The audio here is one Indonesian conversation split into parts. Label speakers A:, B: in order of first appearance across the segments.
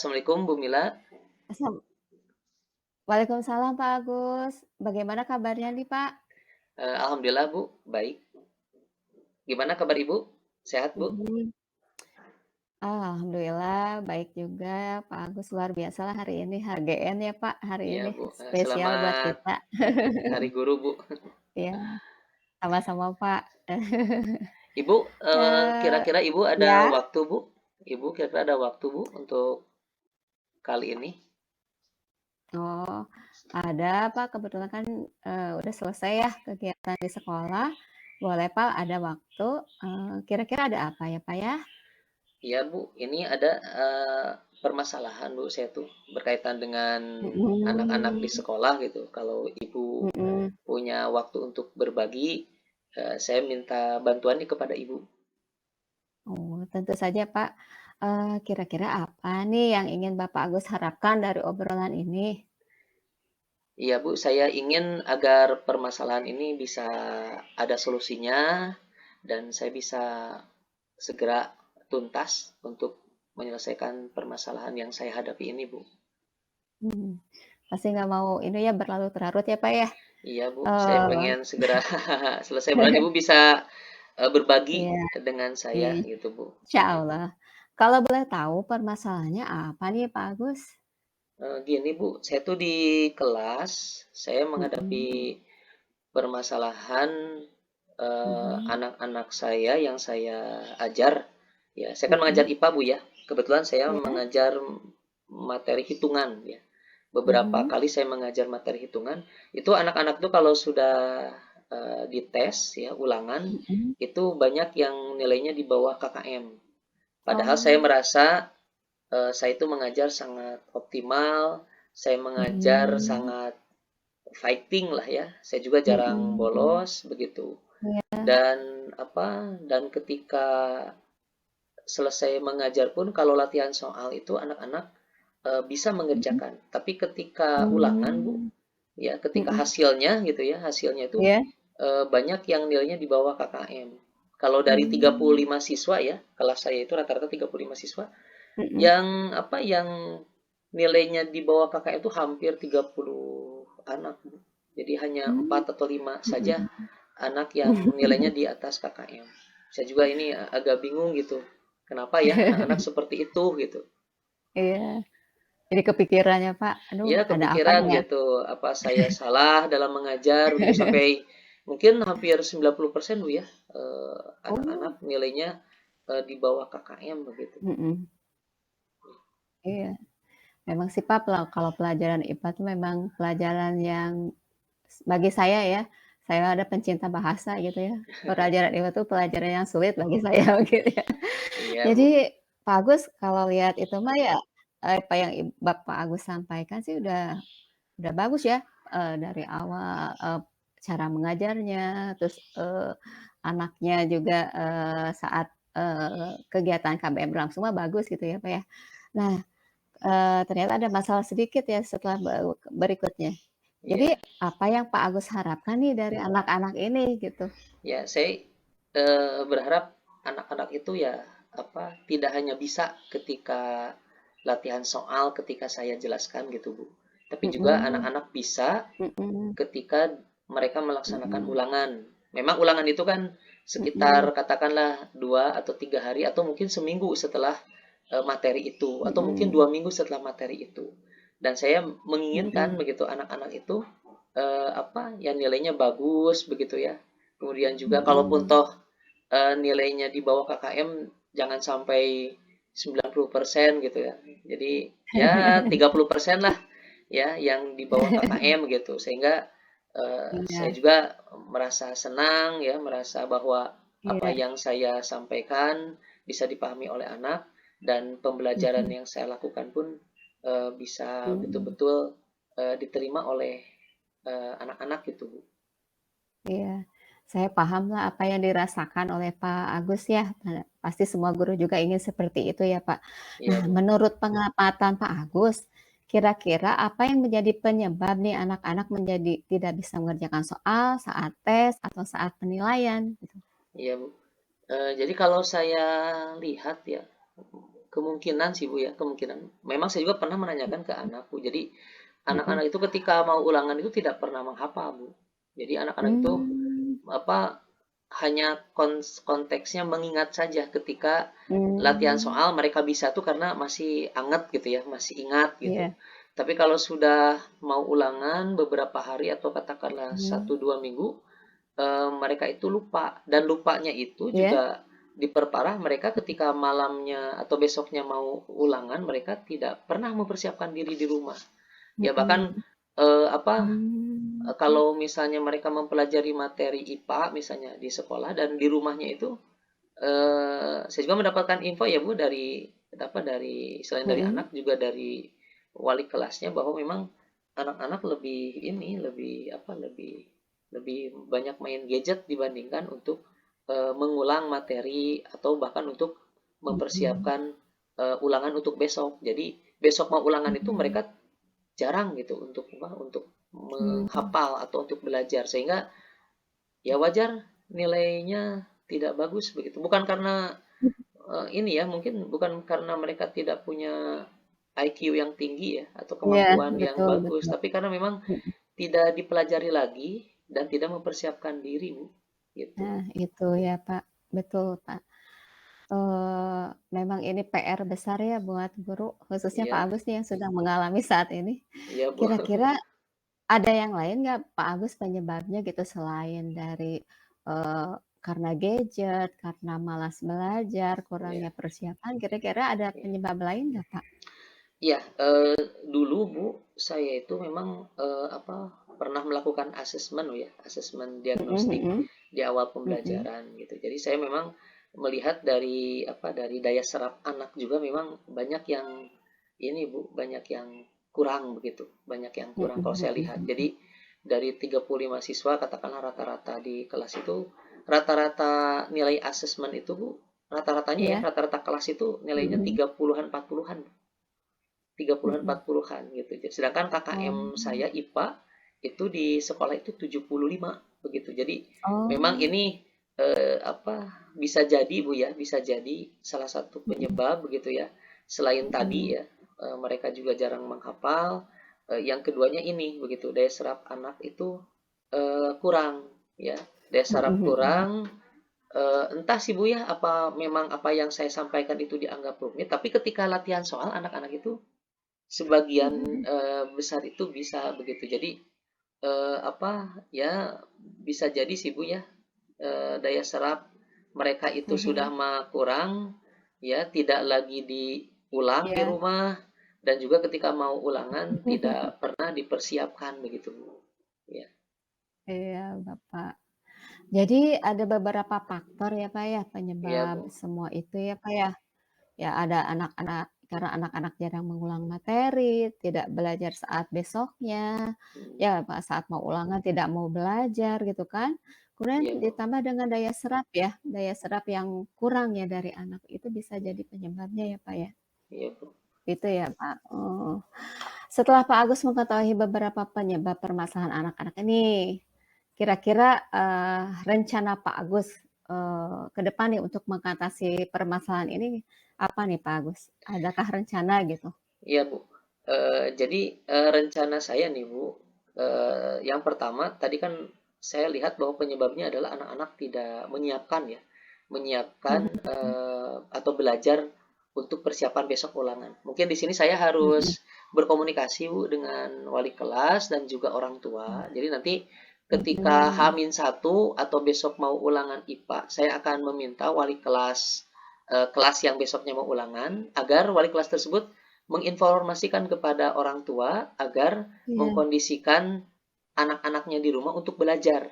A: Assalamualaikum Bu Mila.
B: Assalamu Waalaikumsalam Pak Agus. Bagaimana kabarnya nih Pak?
A: Alhamdulillah Bu, baik. Gimana kabar Ibu? Sehat Bu?
B: Mhm. Alhamdulillah baik juga Pak Agus, luar biasalah hari ini HGN ya Pak, hari
A: Iya
B: ini
A: Bu,
B: spesial buat
A: selamat
B: kita.
A: Hari Guru Bu.
B: Iya, sama-sama Pak.
A: Ibu,
B: Eee,
A: kira-kira Ibu ada
B: ya?
A: waktu Bu? Ibu kira-kira ada waktu Bu untuk kali ini?
B: Oh, ada Pak, kebetulan kan, udah selesai ya kegiatan di sekolah, boleh Pak ada waktu, kira-kira ada apa ya Pak ya?
A: Iya Bu, ini ada permasalahan Bu saya tuh berkaitan dengan anak-anak di
B: Mhm,
A: sekolah gitu. Kalau Ibu
B: mhm.
A: punya waktu untuk berbagi, saya minta bantuan nih kepada Ibu.
B: Oh, tentu saja, Pak. Kira-kira apa nih yang ingin Bapak Agus harapkan dari obrolan ini?
A: Iya Bu, saya ingin agar permasalahan ini bisa ada solusinya dan saya bisa segera tuntas untuk menyelesaikan permasalahan yang saya hadapi ini Bu.
B: Mhm, pasti nggak mau ini ya berlarut-larut ya, Pak, ya?
A: Iya Bu, saya
B: Eee,
A: pengen segera selesai. Mudah Ibu bisa berbagi
B: iya,
A: dengan saya gitu Bu.
B: insyaallah. Kalau boleh tahu permasalahannya apa nih, Pak Agus?
A: Gini Bu, saya tuh di kelas, saya menghadapi
B: Mhm,
A: permasalahan
B: mhm,
A: anak-anak saya yang saya ajar. Ya, saya kan mengajar
B: mhm,
A: IPA Bu ya. Kebetulan saya
B: iya,
A: mengajar materi hitungan ya. Beberapa
B: mhm,
A: kali saya mengajar materi hitungan, itu anak-anak tuh kalau sudah dites ya ulangan,
B: mhm.
A: itu banyak yang nilainya di bawah KKM. Padahal saya
B: Oh,
A: merasa saya itu mengajar sangat optimal, saya mengajar
B: mhm,
A: sangat fighting lah ya. Saya juga jarang
B: mhm,
A: bolos begitu.
B: iya,
A: Dan ketika selesai mengajar pun kalau latihan soal itu anak-anak bisa
B: mhm,
A: mengerjakan. Tapi ketika ulangan Bu,
B: mmm,
A: ya ketika
B: mhm,
A: hasilnya gitu ya, hasilnya itu
B: iya,
A: banyak yang nilainya di bawah KKM. Kalau dari
B: mmm,
A: 35 siswa ya, kelas saya itu rata-rata 35 siswa,
B: mhm,
A: yang nilainya di bawah KKM itu hampir 30 anak. Bu. Jadi hanya
B: mmm,
A: 4 atau 5 saja
B: mhm.
A: anak yang nilainya di atas KKM. Saya juga ini agak bingung gitu. Kenapa ya anak-anak seperti itu gitu.
B: Iya, jadi kepikiran ya, Pak, "Aduh,
A: Ya
B: ada apa
A: kepikiran
B: nih ya?"
A: gitu, apa saya salah dalam mengajar begitu sampai mungkin hampir 90% Bu ya, anak-anak
B: Oh,
A: nilainya di bawah KKM begitu.
B: mhm, iya. Memang sih, Pak, kalau pelajaran IPA tuh memang pelajaran yang bagi saya ya, saya ada pencinta bahasa gitu ya, pelajaran IPA tuh pelajaran yang sulit bagi saya gitu ya.
A: Iya
B: Jadi
A: Bu.
B: Pak Agus kalau lihat itu mah ya, apa yang Bapak Agus sampaikan sih udah bagus ya, dari awal, cara mengajarnya, terus, anaknya juga, saat, kegiatan KBM berlangsung mah bagus gitu ya, Pak, ya. Nah, ternyata ada masalah sedikit ya setelah berikutnya. Jadi
A: Iya.
B: apa yang Pak Agus harapkan nih dari anak-anak ini gitu?
A: Ya, saya berharap anak-anak itu ya apa tidak hanya bisa ketika latihan soal ketika saya jelaskan gitu Bu, tapi juga
B: Mhm,
A: anak-anak bisa
B: mhm,
A: ketika mereka melaksanakan
B: mhm,
A: ulangan. Memang ulangan itu kan sekitar
B: mhm,
A: katakanlah 2 atau 3 hari atau mungkin seminggu setelah materi itu atau mungkin
B: mhm,
A: 2 minggu setelah materi itu. Dan saya menginginkan
B: mhm,
A: begitu anak-anak itu ya nilainya bagus begitu ya. Kemudian juga kalaupun
B: mhm.
A: toh nilainya di bawah KKM jangan sampai 90% gitu ya. Jadi ya 30% lah ya yang di bawah KKM gitu. Sehingga saya
B: Iya,
A: juga merasa senang ya, merasa bahwa apa
B: iya,
A: yang saya sampaikan bisa dipahami oleh anak dan pembelajaran
B: mhm,
A: yang saya lakukan pun bisa
B: mhm,
A: betul-betul diterima oleh anak-anak gitu, Bu.
B: iya. Saya pahamlah apa yang dirasakan oleh Pak Agus ya, pasti semua guru juga ingin seperti itu ya, Pak. Nah,
A: Iya, Bu.
B: menurut pengamatan Pak Agus, kira-kira apa yang menjadi penyebab nih anak-anak menjadi tidak bisa mengerjakan soal saat tes atau saat penilaian gitu?
A: Iya, Bu. Jadi kalau saya lihat ya, kemungkinan sih Bu ya, kemungkinan. Memang saya juga pernah menanyakan ke anakku. Jadi
B: Mhm.
A: anak-anak itu ketika mau ulangan itu tidak pernah menghafal Bu. Jadi anak-anak itu
B: Mmm,
A: apa hanya konteksnya mengingat saja ketika latihan
B: mmm,
A: soal mereka bisa tuh karena masih anget gitu ya, masih ingat gitu.
B: iya,
A: Tapi kalau sudah mau ulangan beberapa hari atau katakanlah
B: mmm,
A: 1 2 minggu, mereka itu lupa dan lupanya itu
B: iya?
A: juga diperparah mereka ketika malamnya atau besoknya mau ulangan mereka tidak pernah mempersiapkan diri di rumah. Ya bahkan
B: Mhm,
A: apa
B: mmm,
A: kalau misalnya mereka mempelajari materi IPA misalnya di sekolah dan di rumahnya itu saya juga mendapatkan info ya Bu dari apa dari selain dari
B: mhm,
A: anak juga dari wali kelasnya bahwa memang anak-anak lebih ini lebih apa lebih lebih banyak main gadget dibandingkan untuk mengulang materi atau bahkan untuk
B: mhm,
A: mempersiapkan ulangan untuk besok. Jadi besok mau ulangan itu
B: mhm,
A: mereka jarang gitu untuk apa untuk
B: mmm,
A: menghafal atau untuk belajar sehingga ya wajar nilainya tidak bagus begitu. Bukan karena ini ya, mungkin bukan karena mereka tidak punya IQ yang tinggi ya atau
B: iya,
A: kemampuan yang
B: betul
A: bagus,
B: betul,
A: tapi karena memang
B: mhm.
A: tidak dipelajari lagi dan tidak mempersiapkan diri, Bu. Gitu.
B: Nah, itu ya, Pak, betul, Pak. Memang ini PR besar ya buat guru, khususnya Pak
A: Iya,
B: Agus nih yang sedang mengalami saat ini.
A: iya, Bu.
B: Kira-kira ada yang lain nggak Pak Agus penyebabnya gitu selain dari, eee, karena gadget, karena malas belajar,
A: Iya,
B: kurangnya persiapan, kira-kira ada
A: iya.
B: penyebab lain nggak, Pak?
A: Iya, dulu Bu, saya itu memang apa pernah melakukan asesmen ya, asesmen
B: Mhm
A: diagnostik
B: mhm,
A: di awal
B: mhm,
A: pembelajaran gitu. Jadi saya memang melihat dari apa dari daya serap anak juga memang banyak yang ini Bu, banyak yang kurang begitu, banyak yang
B: mhm
A: kurang kalau
B: mhm
A: saya lihat.
B: mhm.
A: Jadi dari 35 siswa katakanlah rata-rata di kelas itu rata-rata nilai asesmen itu Bu, rata-ratanya ya
B: Iya,
A: rata-rata kelas itu nilainya
B: mhm.
A: 30-an 40-an 30-an
B: Mhm.
A: 40-an gitu. Sedangkan KKM
B: Oh
A: saya IPA itu di sekolah itu 75 begitu. Jadi memang
B: oh,
A: ini apa bisa jadi Bu ya, bisa jadi salah satu
B: mhm
A: penyebab begitu ya. Selain tadi
B: mhm.
A: ya mereka juga jarang menghafal. Yang keduanya ini begitu daya serap anak itu kurang ya. Daya
B: Mhm
A: serap
B: mhm.
A: kurang entah sih Bu ya apa memang apa yang saya sampaikan itu dianggap rumit, tapi ketika latihan soal anak-anak itu sebagian
B: Mhm
A: besar itu bisa begitu. Jadi apa ya bisa jadi sih Bu ya daya serap mereka itu sudah
B: mhm.
A: kurang ya tidak lagi diulang di
B: Iya.
A: rumah dan juga ketika mau ulangan tidak pernah dipersiapkan begitu Bu. Ya,
B: Iya, Bapak. Jadi ada beberapa faktor ya, Pak, ya,
A: iya
B: penyebab
A: Bu.
B: semua itu ya, Pak, ya? Ya ada anak-anak karena anak-anak jarang mengulang materi, tidak belajar saat besoknya,
A: Hmm,
B: ya Pak, saat mau ulangan tidak mau belajar gitu kan. Kemudian
A: iya Bu.
B: ditambah dengan daya serap ya, daya serap yang kurang ya dari anak, itu bisa jadi penyebabnya ya, Pak, ya?
A: Iya Bu.
B: Itu ya, Pak? Oh. Setelah Pak Agus mengetahui beberapa penyebab permasalahan anak-anak ini, kira-kira, rencana Pak Agus, ke depan nih untuk mengatasi permasalahan ini apa nih Pak Agus? Adakah rencana gitu?
A: Iya, Bu. Jadi, rencana saya nih, Bu, yang pertama tadi kan saya lihat bahwa penyebabnya adalah anak-anak tidak menyiapkan ya, menyiapkan,
B: Mhm
A: atau belajar untuk persiapan besok ulangan. Mungkin di sini saya harus
B: mhm
A: berkomunikasi, Bu, dengan wali kelas dan juga orang tua. Jadi nanti ketika
B: mhm.
A: H-1 atau besok mau ulangan IPA, saya akan meminta wali kelas, kelas yang besoknya mau ulangan, agar wali kelas tersebut menginformasikan kepada orang tua agar
B: Iya,
A: mengkondisikan anak-anaknya di rumah untuk belajar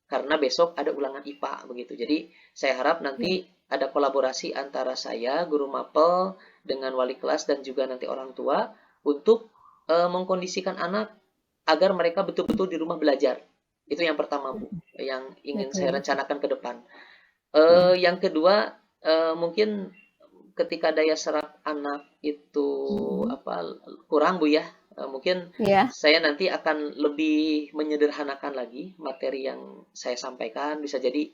A: karena besok ada ulangan IPA begitu. Jadi saya harap nanti
B: iya,
A: ada kolaborasi antara saya, guru mapel, dengan wali kelas dan juga nanti orang tua untuk mengkondisikan anak agar mereka betul-betul di rumah belajar. Itu yang pertama, Bu,
B: mhm,
A: yang ingin
B: betul
A: saya
B: betul.
A: rencanakan ke depan.
B: Iya,
A: Yang kedua, mungkin ketika daya serap anak itu
B: mhm.
A: apa kurang Bu ya, mungkin
B: Iya,
A: saya nanti akan lebih menyederhanakan lagi materi yang saya sampaikan. Bisa jadi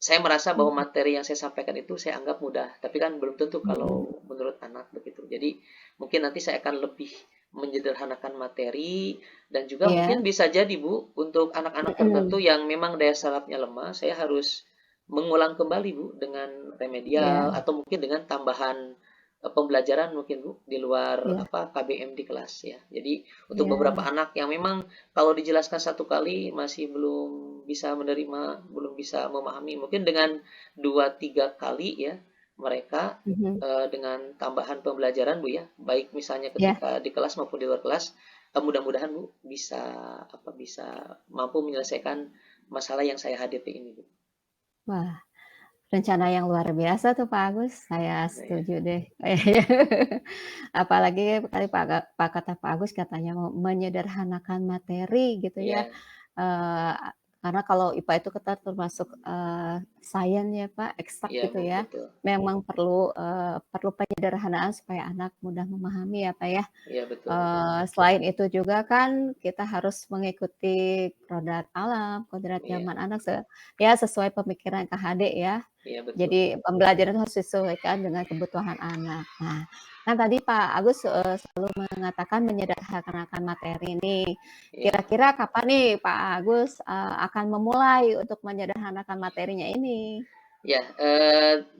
A: saya merasa bahwa
B: Mhm,
A: materi yang saya sampaikan itu saya anggap mudah, tapi kan belum tentu kalau
B: mhm,
A: menurut anak begitu. Jadi mungkin nanti saya akan lebih menyederhanakan materi dan juga
B: iya,
A: mungkin bisa jadi Bu, untuk anak-anak tertentu
B: mhm,
A: yang memang daya sarafnya lemah, saya harus mengulang kembali Bu dengan remedial
B: iya,
A: atau mungkin dengan tambahan pembelajaran mungkin Bu di luar
B: iya,
A: apa KBM di kelas ya. Jadi untuk beberapa
B: iya,
A: anak yang memang kalau dijelaskan satu kali masih belum bisa menerima, belum bisa memahami, mungkin dengan dua tiga kali ya mereka
B: mhm,
A: dengan tambahan pembelajaran Bu ya, baik misalnya
B: iya.
A: ketika di kelas maupun di luar kelas, mudah-mudahan Bu bisa bisa mampu menyelesaikan masalah yang saya hadapi ini Bu.
B: Wah, rencana yang luar biasa tuh Pak Agus, saya
A: Nah, ya,
B: setuju deh. Apalagi tadi kata Pak Agus katanya mau menyederhanakan materi gitu ya,
A: iya,
B: eee, karena kalau IPA itu kita termasuk, sains ya Pak, eksak
A: iya
B: gitu
A: Bu,
B: ya.
A: betul.
B: Memang perlu penyederhanaan supaya anak mudah memahami ya Pak ya.
A: Iya betul betul.
B: Selain itu juga kan kita harus mengikuti kodrat alam, kodrat
A: Iya,
B: zaman anak ya sesuai pemikiran KHD ya.
A: iya betul.
B: Jadi pembelajaran itu harus disesuaikan dengan kebutuhan anak. Nah, kan tadi Pak Agus, selalu mengatakan menyederhanakan materi nih.
A: Iya.
B: Kira-kira kapan nih Pak Agus, akan memulai untuk menyederhanakan materinya ini?
A: Ya,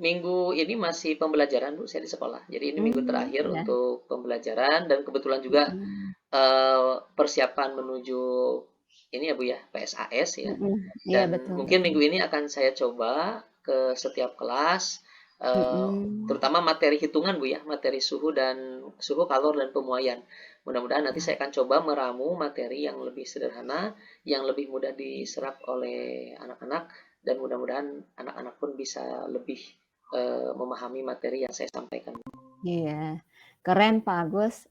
A: minggu ini masih pembelajaran Bu, saya di sekolah. Jadi ini minggu terakhir
B: Iya,
A: untuk pembelajaran dan kebetulan juga
B: mhm,
A: persiapan menuju ini ya Bu ya, PSAS ya.
B: mhm, iya
A: Dan
B: betul
A: mungkin
B: betul,
A: minggu ini akan saya coba ke setiap kelas,
B: mhm.
A: terutama materi hitungan Bu ya, materi suhu dan suhu, kalor, dan pemuaian. Mudah-mudahan nanti saya akan coba meramu materi yang lebih sederhana, yang lebih mudah diserap oleh anak-anak, dan mudah-mudahan anak-anak pun bisa lebih memahami materi yang saya sampaikan.
B: Iya, keren Pak Agus.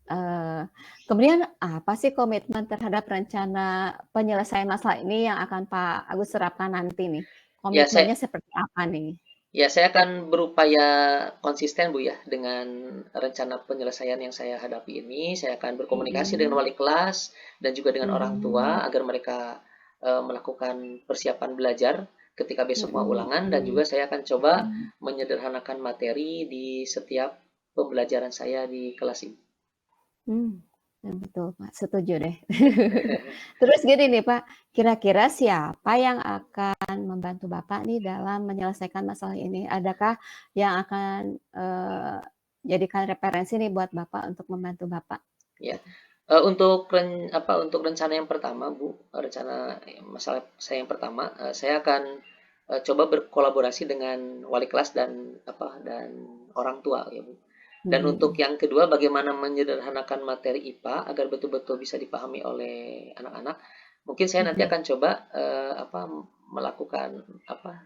B: Kemudian apa sih komitmen terhadap rencana penyelesaian masalah ini yang akan Pak Agus terapkan nanti nih?
A: Ya,
B: Komitmennya seperti apa nih?
A: saya akan berupaya konsisten Bu ya dengan rencana penyelesaian yang saya hadapi ini. Saya akan berkomunikasi dengan
B: Mhm,
A: wali kelas dan juga dengan orang tua
B: mhm,
A: agar mereka melakukan persiapan belajar ketika besok mau
B: mhm,
A: ulangan, dan juga
B: mhm,
A: saya akan coba
B: mhm.
A: menyederhanakan materi di setiap pembelajaran saya di kelas ini.
B: Mmm, betul Pak, setuju deh. Terus gini nih Pak, kira-kira siapa yang akan membantu Bapak nih dalam menyelesaikan masalah ini? Adakah yang akan, jadikan referensi nih buat Bapak untuk membantu Bapak?
A: Ya, untuk rencana yang pertama, Bu, rencana masalah saya yang pertama, saya akan coba berkolaborasi dengan wali kelas dan dan orang tua ya, Bu. Dan untuk
B: Mhm,
A: yang kedua, bagaimana menyederhanakan materi IPA agar betul-betul bisa dipahami oleh anak-anak. Mungkin saya nanti
B: mhm.
A: akan coba melakukan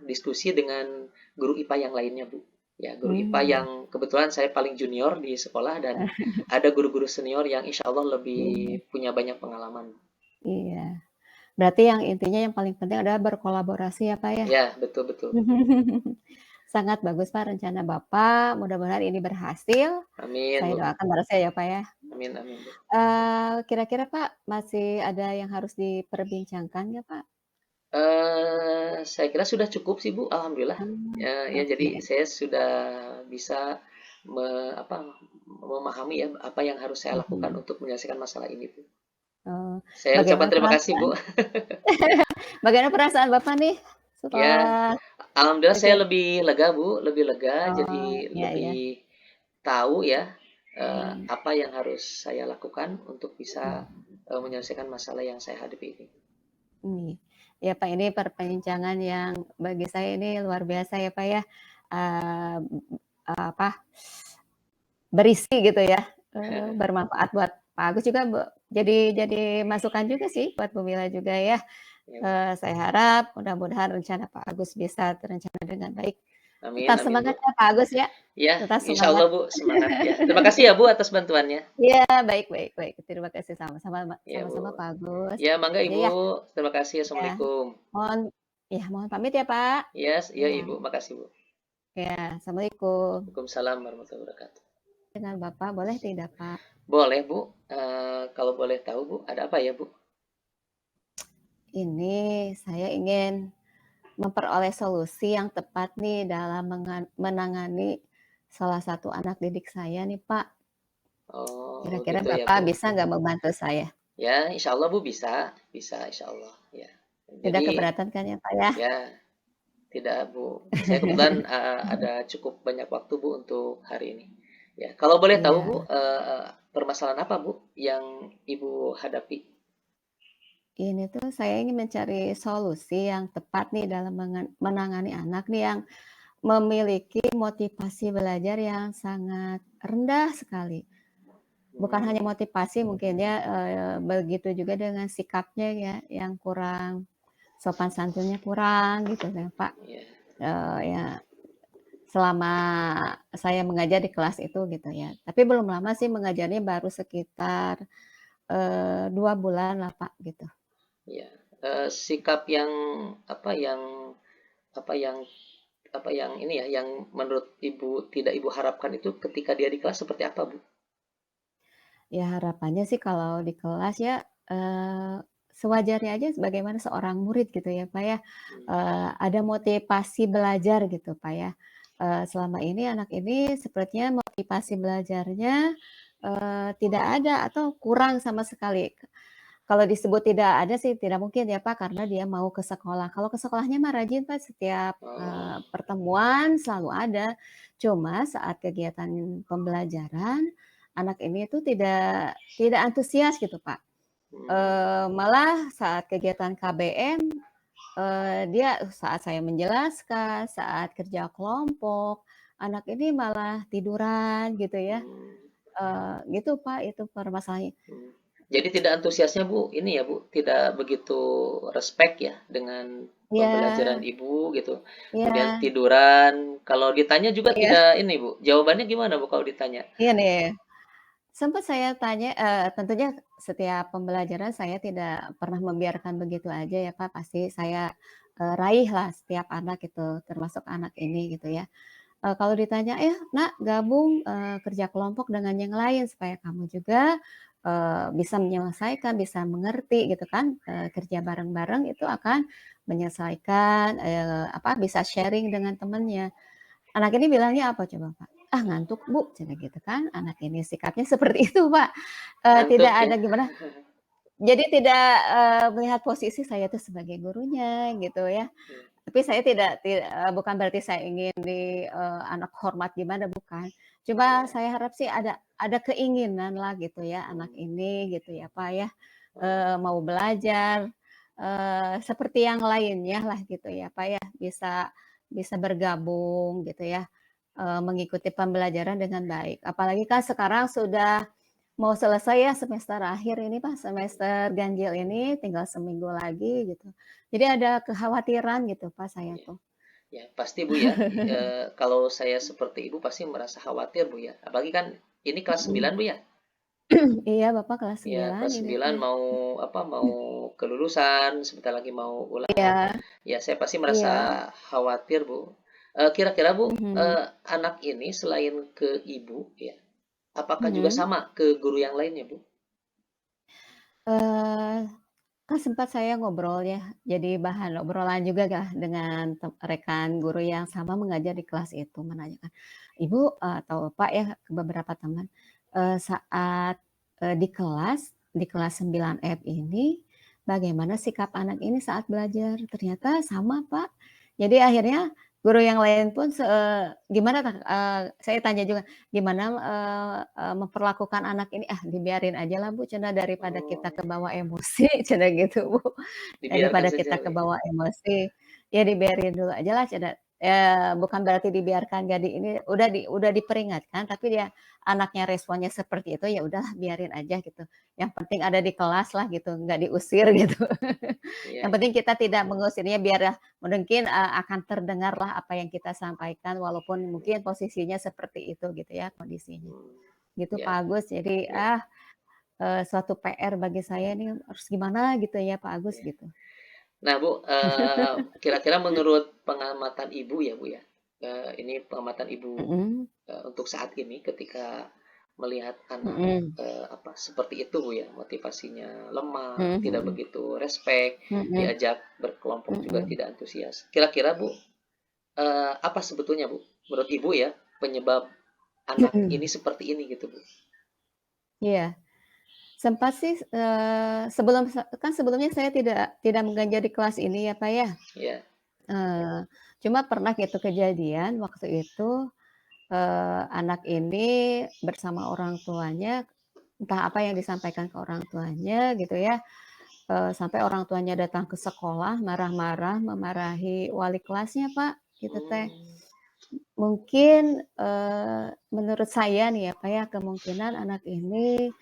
A: diskusi dengan guru IPA yang lainnya, Bu. Ya, guru IPA
B: Mmm,
A: yang kebetulan saya paling junior di sekolah, dan ada guru-guru senior yang insya Allah lebih
B: iya,
A: punya banyak pengalaman.
B: iya. Berarti yang intinya yang paling penting adalah berkolaborasi ya, Pak, ya?
A: Ya, betul betul.
B: Sangat bagus, Pak, rencana Bapak, mudah-mudahan ini berhasil.
A: Amin,
B: Saya
A: Bu.
B: doakan berhasil ya, Pak, ya.
A: Amin, amin, Bu.
B: Kira-kira, Pak, masih ada yang harus diperbincangkan nggak, Pak?
A: Saya kira sudah cukup sih, Bu, alhamdulillah. Ya, jadi
B: Oke.
A: saya sudah bisa me apa, memahami ya, apa yang harus saya lakukan
B: Mhm.
A: untuk menyelesaikan masalah ini, Bu.
B: Oh,
A: Saya ucapkan
B: bagaimana
A: terima kasih, Bu.
B: perasaan bagaimana perasaan Bapak nih
A: Ya,
B: setelah
A: alhamdulillah saya
B: kejadian
A: lebih lega, Bu, lebih lega, jadi
B: oh, iya iya.
A: lebih tahu ya,
B: Mhm,
A: apa yang harus saya lakukan untuk bisa,
B: mhm.
A: menyelesaikan masalah yang saya hadapi ini.
B: Ini, ya Pak, ini perbincangan yang bagi saya ini luar biasa ya Pak ya, eee, apa, berisi gitu ya, bermanfaat buat Pak Agus juga jadi masukan juga sih buat Bu Mila juga ya.
A: Ya, Bu.
B: Saya harap mudah-mudahan rencana Pak Agus bisa terencana dengan baik.
A: Amin
B: Tetap
A: amin,
B: semangat
A: Bu.
B: ya Pak Agus ya,
A: Ya,
B: tetap
A: insya
B: semangat.
A: Allah, Bu, semangat ya. Terima kasih ya, Bu, atas bantuannya.
B: Iya, baik baik baik, terima kasih sama-sama
A: Ya, Bu.
B: sama-sama Pak Agus.
A: Ya, mangga
B: Iya
A: Ibu.
B: ya,
A: Terima kasih.
B: ya,
A: Assalamualaikum.
B: mohon mohon pamit ya Pak.
A: Yes, ya
B: Ya.
A: Ibu. Makasih, Bu.
B: Ya, assalamualaikum.
A: Waalaikumsalam warahmatullahi wabarakatuh.
B: Dengan Bapak boleh tidak, Pak?
A: Boleh, Bu. Kalau boleh tahu, Bu, ada apa ya, Bu?
B: Ini saya ingin memperoleh solusi yang tepat nih dalam menangani salah satu anak didik saya nih, Pak.
A: Oh,
B: Kira-kira
A: gitu ya,
B: Bapak
A: Bu.
B: bisa nggak membantu saya?
A: Ya, insya Allah Bu bisa, bisa insya Allah. Ya,
B: Tidak
A: jadi
B: keberatan kan ya, Pak ya?
A: ya tidak Bu. Saya kebetulan ada cukup banyak waktu Bu untuk hari ini. Ya, kalau boleh tahu Bu,
B: Iya,
A: permasalahan apa Bu yang Ibu hadapi?
B: ini tuh saya ingin mencari solusi yang tepat nih dalam menangani anak nih yang memiliki motivasi belajar yang sangat rendah sekali. Bukan hanya
A: Hmm,
B: motivasi mungkin ya, begitu juga dengan sikapnya ya, yang kurang sopan santunnya kurang gitu ya, Pak.
A: ya,
B: Ya selama saya mengajar di kelas itu gitu ya. Tapi belum lama sih mengajarnya baru sekitar, 2 bulan lah, Pak, gitu.
A: ya. Sikap yang apa yang apa yang apa yang ini ya, yang menurut Ibu tidak Ibu harapkan itu ketika dia di kelas seperti apa Bu?
B: Ya harapannya sih kalau di kelas ya, eee, sewajarnya aja sebagaimana seorang murid gitu ya, Pak, ya,
A: Hmm,
B: ada motivasi belajar gitu, Pak, ya. Selama ini anak ini sepertinya motivasi belajarnya, tidak ada atau kurang sama sekali. Kalau disebut tidak ada sih tidak mungkin ya, Pak, karena dia mau ke sekolah. Kalau ke sekolahnya mah rajin, Pak, setiap,
A: oh,
B: pertemuan selalu ada. Cuma saat kegiatan pembelajaran, anak ini tuh tidak antusias gitu, Pak.
A: hmm,
B: Malah saat kegiatan KBM, dia saat saya menjelaskan, saat kerja kelompok, anak ini malah tiduran gitu ya,
A: hmm,
B: gitu, Pak, itu permasalahannya.
A: hmm. Jadi tidak antusiasnya Bu, ini ya Bu, tidak begitu respect ya dengan pembelajaran
B: Iya,
A: Ibu gitu. Kemudian
B: iya,
A: tiduran, kalau ditanya juga
B: iya,
A: tidak ini Bu, jawabannya gimana Bu kalau ditanya?
B: iya nih. Sempat saya tanya, tentunya setiap pembelajaran saya tidak pernah membiarkan begitu aja ya, Pak, pasti saya, raihlah setiap anak gitu, termasuk anak ini gitu ya. Kalau ditanya, "Eh, Nak, gabung, kerja kelompok dengan yang lain supaya kamu juga, bisa menyelesaikan, bisa mengerti," gitu kan, kerja bareng-bareng itu akan menyelesaikan, bisa sharing dengan temannya. Anak ini bilangnya apa coba, Pak? "Ah, ngantuk, Bu," cenah gitu kan. Anak ini sikapnya seperti itu, Pak. Tidak
A: Ngantuk ya?
B: ada gimana, jadi tidak, melihat posisi saya tuh sebagai gurunya gitu ya.
A: Iya,
B: Tapi saya bukan berarti saya ingin anak hormat gimana, bukan. Cuma
A: iya,
B: saya harap sih ada keinginan lah gitu ya anak
A: hmm,
B: ini gitu ya, Pak, ya,
A: oh,
B: mau belajar, seperti yang lainnya lah gitu ya, Pak, ya. Bisa bisa bergabung gitu ya, mengikuti pembelajaran dengan baik. Apalagi kan sekarang sudah mau selesai ya semester akhir ini, Pak, semester ganjil ini tinggal seminggu lagi gitu. Jadi ada kekhawatiran gitu, Pak, saya
A: iya.
B: tuh.
A: Ya, pasti Bu ya. Kalau saya seperti Ibu pasti merasa khawatir Bu ya. Apalagi kan ini kelas
B: Mhm.
A: 9 Bu ya.
B: Iya, Bapak kelas
A: Ya,
B: 9
A: kelas
B: ini
A: 9
B: teh.
A: mau mau kelulusan, sebentar lagi mau ulangan.
B: Iya,
A: Ya, saya pasti merasa
B: iya,
A: khawatir Bu. Kira-kira Bu,
B: mhm,
A: anak ini selain ke ibu ya, apakah juga
B: mhm.
A: sama ke guru yang lainnya Bu?
B: Eee, kan sempat saya ngobrol ya, jadi bahan obrolan juga kah dengan rekan guru yang sama mengajar di kelas itu, menanyakan, "Ibu, atau Pak ya, ke beberapa teman, saat, di kelas 9F ini, bagaimana sikap anak ini saat belajar?" Ternyata sama, Pak. Jadi akhirnya guru yang lain pun gimana Kak, saya tanya juga, "Gimana, memperlakukan anak ini?" "Ah, dibiarin ajalah Bu," cenah, "daripada kita
A: Oh,
B: kebawa emosi," cenah gitu, Bu.
A: dibiarkan
B: Daripada
A: saja
B: kita
A: Bu ya.
B: kebawa emosi, ya dibiarin dulu ajalah cenah. Bukan berarti dibiarkan nggak ini, udah diperingatkan, tapi dia anaknya responnya seperti itu, ya udahlah biarin aja gitu. Yang penting ada di kelas lah gitu, nggak diusir gitu.
A: Iya,
B: Yang
A: iya.
B: penting kita tidak mengusirnya biar mungkin, akan terdengarlah apa yang kita sampaikan walaupun mungkin posisinya seperti itu gitu ya kondisinya.
A: Hmm,
B: Gitu
A: ya,
B: Pak Agus, jadi,
A: ya,
B: suatu PR bagi saya nih harus gimana gitu ya Pak Agus
A: ya.
B: gitu.
A: Nah, Bu, kira-kira menurut pengamatan Ibu ya, Bu, ya, ini pengamatan Ibu,
B: Mhm,
A: untuk saat ini ketika melihat anak
B: mhm,
A: seperti itu Bu ya, motivasinya lemah,
B: mhm
A: tidak
B: mhm,
A: begitu respect,
B: mhm,
A: diajak berkelompok juga
B: mhm,
A: tidak antusias. Kira-kira Bu, apa sebetulnya Bu, menurut Ibu ya, penyebab anak ini
B: mhm,
A: seperti ini gitu Bu?
B: iya. Sempat sih, sebelumnya saya tidak mengajar di kelas ini ya, Pak, ya,
A: Ya,
B: eee, cuma pernah gitu kejadian waktu itu, anak ini bersama orang tuanya, entah apa yang disampaikan ke orang tuanya gitu ya, sampai orang tuanya datang ke sekolah marah-marah, memarahi wali kelasnya, Pak, gitu teh.
A: mmm,
B: Mungkin, menurut saya nih ya, Pak, ya, kemungkinan anak ini,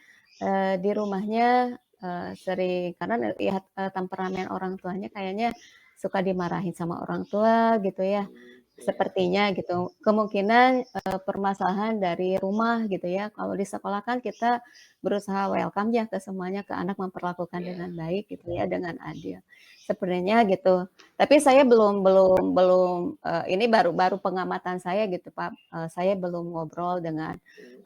B: di rumahnya, sering karena lihat, temperamen orang tuanya kayaknya suka dimarahin sama orang tua gitu ya.
A: iya,
B: Sepertinya gitu. Kemungkinan, permasalahan dari rumah gitu ya. Kalau di sekolah kan kita berusaha welcome ya ke semuanya, ke anak memperlakukan
A: iya,
B: dengan baik gitu ya, dengan adil. Sebenarnya gitu. Tapi saya belum, ini baru baru pengamatan saya gitu, Pak, saya belum ngobrol dengan,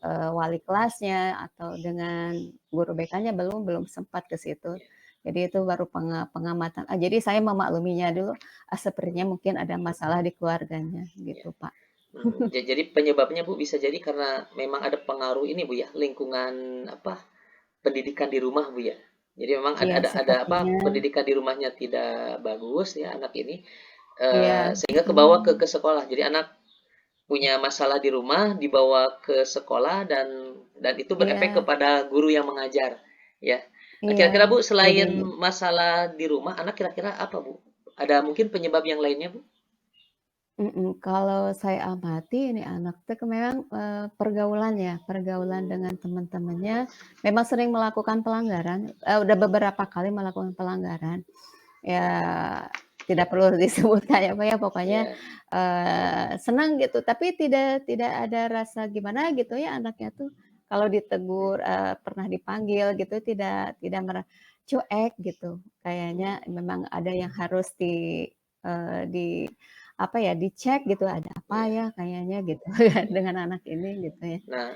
A: mmm,
B: wali kelasnya atau dengan guru BK-nya belum sempat ke situ.
A: iya,
B: Jadi itu baru pengamatan, jadi saya memakluminya dulu, sepertinya
A: mmm,
B: mungkin ada masalah di keluarganya
A: iya.
B: gitu, Pak.
A: Jadi penyebabnya Bu bisa jadi karena memang ada pengaruh ini Bu ya, lingkungan pendidikan di rumah Bu ya. Jadi memang
B: Iya sepertinya,
A: pendidikan di rumahnya tidak bagus ya anak ini,
B: iya,
A: sehingga kebawa ke sekolah. Jadi anak punya masalah di rumah, dibawa ke sekolah dan itu berefek
B: iya,
A: kepada guru yang mengajar, ya. Nah,
B: iya,
A: kira-kira Bu,
B: jadi
A: selain masalah di rumah, anak kira-kira apa Bu? Ada mungkin penyebab yang lainnya Bu?
B: kalau saya amati ini anak tuh memang, pergaulan ya, pergaulan dengan
A: Mmm,
B: teman-temannya memang sering melakukan pelanggaran, udah beberapa kali melakukan pelanggaran. Ya tidak perlu disebutkan ya, Pak, ya, pokoknya,
A: iya,
B: senang gitu, tapi tidak ada rasa gimana gitu ya anaknya tuh kalau ditegur, pernah dipanggil gitu tidak cuek gitu. Kayaknya
A: mmm,
B: memang ada yang harus di apa ya, dicek gitu, ada apa
A: iya,
B: ya kayaknya gitu
A: iya.
B: dengan anak ini gitu ya.
A: Nah,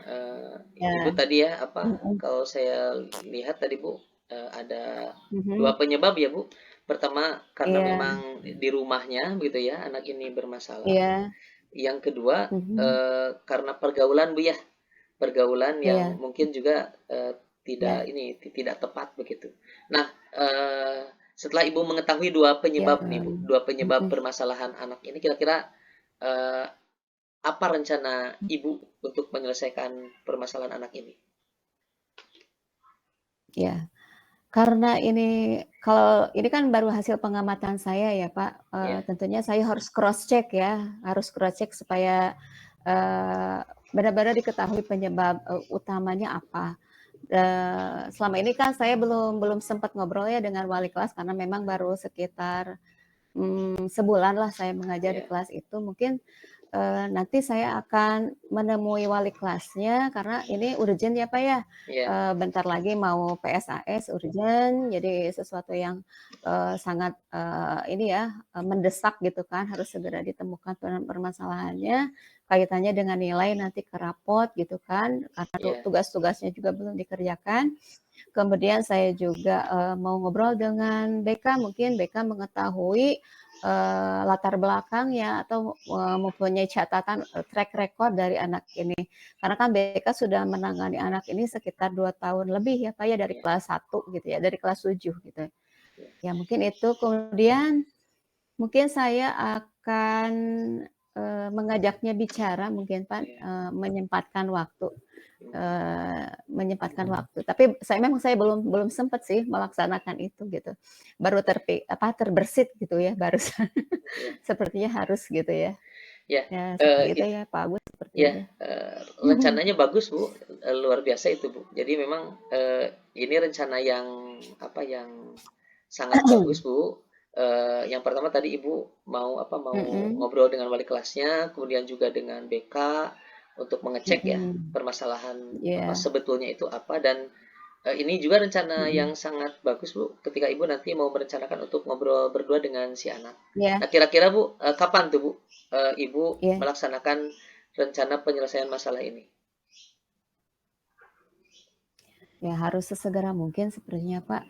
A: Ibu
B: Ya,
A: tadi ya,
B: mhm,
A: kalau saya lihat tadi Bu, ada 2
B: mhm,
A: penyebab ya Bu. Pertama, karena
B: iya,
A: memang di rumahnya begitu ya, anak ini bermasalah.
B: iya,
A: Yang kedua,
B: mhm,
A: karena pergaulan Bu ya, pergaulan yang
B: iya,
A: mungkin juga, tidak
B: iya,
A: ini, tidak tepat begitu. Nah, setelah Ibu mengetahui 2
B: iya,
A: penyebab nih Bu, 2 penyebab
B: mhm.
A: permasalahan anak ini kira-kira, eee, apa rencana Ibu untuk menyelesaikan permasalahan anak ini?
B: Ya, karena ini kalau ini kan baru hasil pengamatan saya ya, Pak,
A: Ya,
B: tentunya saya harus cross check ya, harus cross check supaya, benar-benar diketahui penyebab, utamanya apa. Selama ini kan saya belum belum sempat ngobrol ya dengan wali kelas karena memang baru sekitar, sebulan lah saya mengajar di
A: ya,
B: kelas itu. Mungkin nanti saya akan menemui wali kelasnya karena ini urgent ya, Pak, ya,
A: ya,
B: bentar lagi mau PSAS urgent, jadi sesuatu yang, sangat, ini ya, mendesak gitu kan, harus segera ditemukan permasalahannya, kaitannya dengan nilai nanti ke rapot gitu kan, karena
A: ya,
B: tugas-tugasnya juga belum dikerjakan. Kemudian saya juga, mau ngobrol dengan BK, mungkin BK mengetahui, latar belakangnya atau, mempunyai catatan, track record dari anak ini. Karena kan BK sudah menangani anak ini sekitar 2 tahun lebih ya, Pak, ya, dari
A: ya,
B: kelas 1 gitu ya, dari kelas 7 gitu.
A: ya,
B: Ya mungkin itu, kemudian mungkin saya akan, mengajaknya bicara mungkin, Pak,
A: ya,
B: menyempatkan waktu.
A: mmm,
B: Menyempatkan waktu, tapi saya belum belum sempat sih melaksanakan itu gitu. Baru
A: ya,
B: terbersit gitu ya barusan,
A: ya,
B: sepertinya harus gitu ya.
A: ya,
B: Ya seperti
A: eee,
B: itu ya Pak Agus, seperti
A: ya,
B: itu.
A: rencananya bagus, Bu, luar biasa itu, Bu. Jadi memang, ini rencana yang, yang sangat bagus, Bu. Yang pertama tadi Ibu mau
B: Mhm,
A: ngobrol dengan wali kelasnya, kemudian juga dengan BK untuk mengecek ya,
B: mhm,
A: permasalahan
B: iya,
A: sebetulnya itu apa dan ini juga rencana yang
B: mhm,
A: sangat bagus, Bu, ketika Ibu nanti mau merencanakan untuk ngobrol berdua dengan si anak.
B: iya,
A: Nah, kira-kira, Bu, kapan tuh, Bu, Ibu
B: iya.
A: melaksanakan rencana penyelesaian masalah ini?
B: Ya harus sesegera mungkin sepertinya Pak,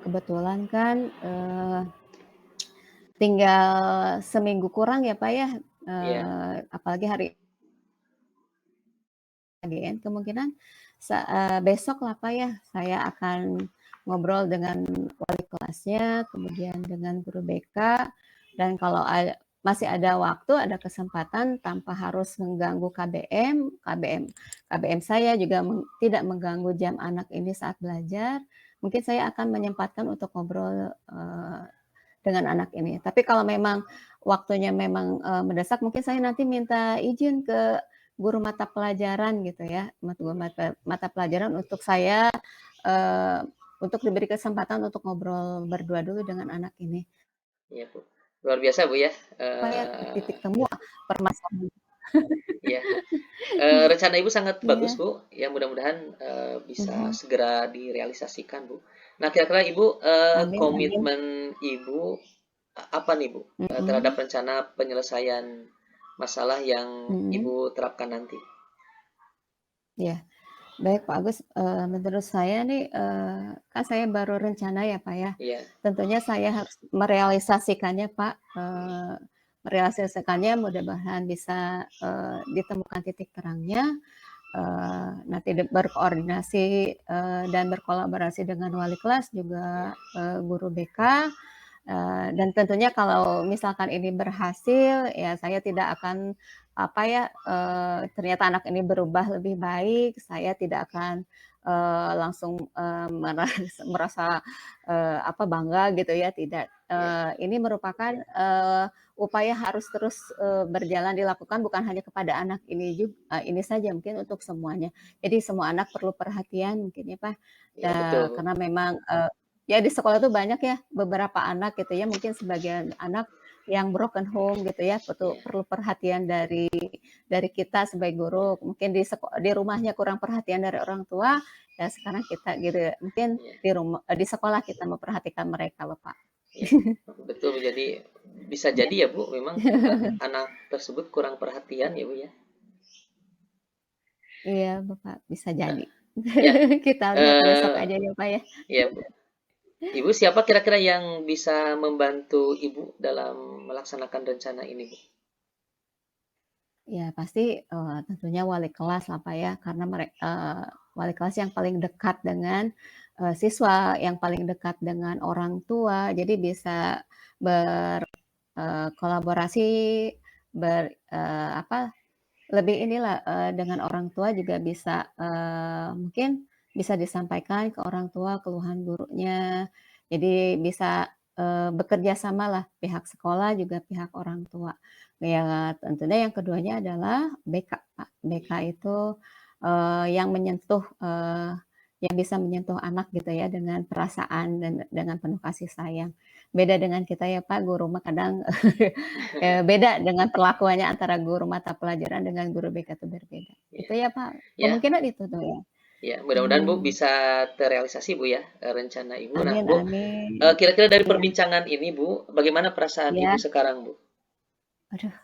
B: kebetulan kan, tinggal seminggu kurang ya Pak ya,
A: Iya,
B: apalagi hari AGN kemungkinan besok lah Pak ya, saya akan ngobrol dengan wali kelasnya, kemudian dengan guru BK, dan kalau masih ada waktu, ada kesempatan tanpa harus mengganggu KBM saya juga tidak mengganggu jam anak ini saat belajar, mungkin saya akan menyempatkan untuk ngobrol dengan anak ini. Tapi kalau memang waktunya memang mendesak, mungkin saya nanti minta izin ke guru mata pelajaran gitu ya, guru mata pelajaran untuk saya untuk diberi kesempatan untuk ngobrol berdua dulu dengan anak ini.
A: iya Bu. Luar biasa Bu ya.
B: Supaya titik temu
A: Iya,
B: permasalahan.
A: iya. Rencana Ibu sangat bagus,
B: Iya.
A: Bu. Ya mudah-mudahan bisa
B: Mhm.
A: segera direalisasikan, Bu. Nah, kira-kira Ibu
B: Amin amin.
A: komitmen Ibu apa nih, Bu? Terhadap
B: Mhm.
A: rencana penyelesaian masalah yang
B: Mhm.
A: Ibu terapkan nanti?
B: Iya. Baik Pak Agus, menurut saya nih, kan saya baru rencana ya Pak ya,
A: Iya,
B: tentunya saya harus merealisasikannya Pak, merealisasikannya mudah-mudahan bisa, ditemukan titik terangnya, nanti berkoordinasi, dan berkolaborasi dengan wali kelas
A: iya,
B: juga, guru BK. Dan tentunya kalau misalkan ini berhasil, ya saya tidak akan, apa ya, ternyata anak ini berubah lebih baik, saya tidak akan, langsung, merasa, apa, bangga gitu ya, tidak.
A: iya,
B: Ini merupakan, upaya harus terus, berjalan dilakukan bukan hanya kepada anak ini saja, mungkin untuk semuanya. Jadi semua anak perlu perhatian mungkin ya, Pak,
A: iya betul, Bu.
B: karena memang, ya di sekolah tuh banyak ya, beberapa anak gitu ya, mungkin sebagian anak yang broken home gitu ya, perlu
A: Iya,
B: perlu perhatian dari kita sebagai guru, mungkin di rumahnya kurang perhatian dari orang tua, ya sekarang kita gitu ya, mungkin
A: iya,
B: di sekolah kita memperhatikan mereka loh, Pak.
A: iya. Betul, Bu. Jadi bisa jadi ya, Bu, memang anak tersebut kurang perhatian ya, Bu ya.
B: Iya, Bapak, bisa
A: Nah,
B: jadi.
A: ya,
B: Kita lihat besok
A: eh
B: aja ya, Pak, ya.
A: ya, Bu. Ibu siapa kira-kira yang bisa membantu Ibu dalam melaksanakan rencana ini, Bu?
B: Ya pasti, tentunya wali kelas lah, Pak, ya, karena wali kelas yang paling dekat dengan, siswa, yang paling dekat dengan orang tua, jadi bisa kolaborasi, apa, lebih inilah, dengan orang tua juga bisa, mungkin bisa disampaikan ke orang tua keluhan gurunya. Jadi bisa, bekerja samalah pihak sekolah juga pihak orang tua. Ya tentunya yang keduanya adalah BK, Pak. BK itu, yang menyentuh, yang bisa menyentuh anak gitu ya dengan perasaan dan dengan penuh kasih sayang. Beda dengan kita ya Pak, guru mah kadang beda dengan perlakuannya antara guru mata pelajaran dengan guru BK itu berbeda.
A: Ya,
B: Itu ya, Pak,
A: ya,
B: kemungkinan itu tuh ya.
A: ya. Mudah-mudahan Bu
B: Mhm.
A: bisa terrealisasi Bu ya rencana Ibu. Nah,
B: Amin
A: Bu,
B: amin.
A: kira-kira dari
B: Iya
A: perbincangan ini Bu, bagaimana perasaan Ibu
B: iya.
A: sekarang Bu?
B: Aduh,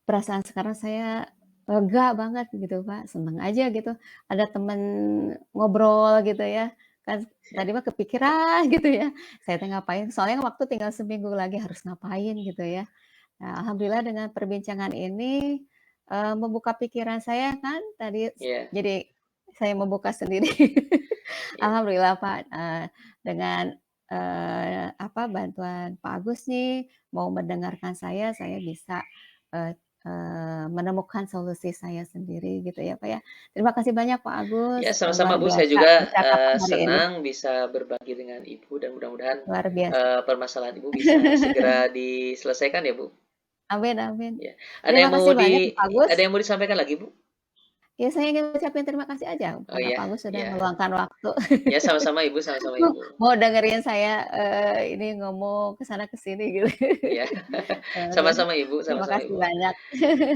B: perasaan sekarang saya lega banget gitu, Pak, seneng aja gitu, ada temen ngobrol gitu ya, kan
A: Ya,
B: tadi mah kepikiran gitu ya, saya teh ngapain, soalnya waktu tinggal seminggu lagi harus ngapain gitu ya. Nah, alhamdulillah dengan perbincangan ini, membuka pikiran saya kan tadi
A: ya,
B: jadi saya membuka sendiri.
A: ya,
B: Alhamdulillah Pak, dengan, apa, bantuan Pak Agus nih mau mendengarkan saya bisa, eee menemukan solusi saya sendiri gitu ya, Pak, ya. Terima kasih banyak Pak Agus,
A: ya sama-sama
B: luar
A: Bu. Saya
B: biasa
A: juga
B: percakapan hari ini,
A: senang bisa berbagi dengan Ibu dan mudah-mudahan
B: luar biasa.
A: permasalahan Ibu bisa segera diselesaikan ya Bu.
B: Amin amin.
A: Ya.
B: Terima kasih banyak ya Pak Agus.
A: Ada yang mau disampaikan lagi Bu?
B: Ya saya ingin ucapin terima kasih aja
A: Oh
B: karena
A: ya,
B: Pak Agus sudah
A: ya,
B: meluangkan waktu
A: ya sama-sama Ibu, sama-sama Ibu.
B: mau dengerin saya, ini ngomong ke sana ke sini gitu.
A: Ya,
B: Aduh,
A: sama-sama Ibu,
B: terima
A: sama-sama
B: kasih
A: Ibu.
B: banyak.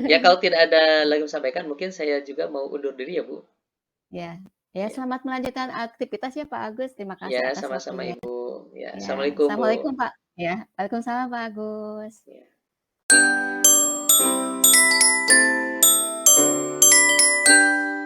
A: Ya kalau tidak ada lagi yang disampaikan, mungkin saya juga mau undur diri ya Bu.
B: Ya, ya
A: Ya,
B: selamat melanjutkan aktivitas ya Pak Agus, terima kasih
A: ya
B: atas
A: sama-sama
B: waktunya.
A: Ibu. Ya,
B: Ya,
A: assalamualaikum Bu.
B: assalamualaikum Pak. Ya, waalaikumsalam Pak Agus.
A: Ya.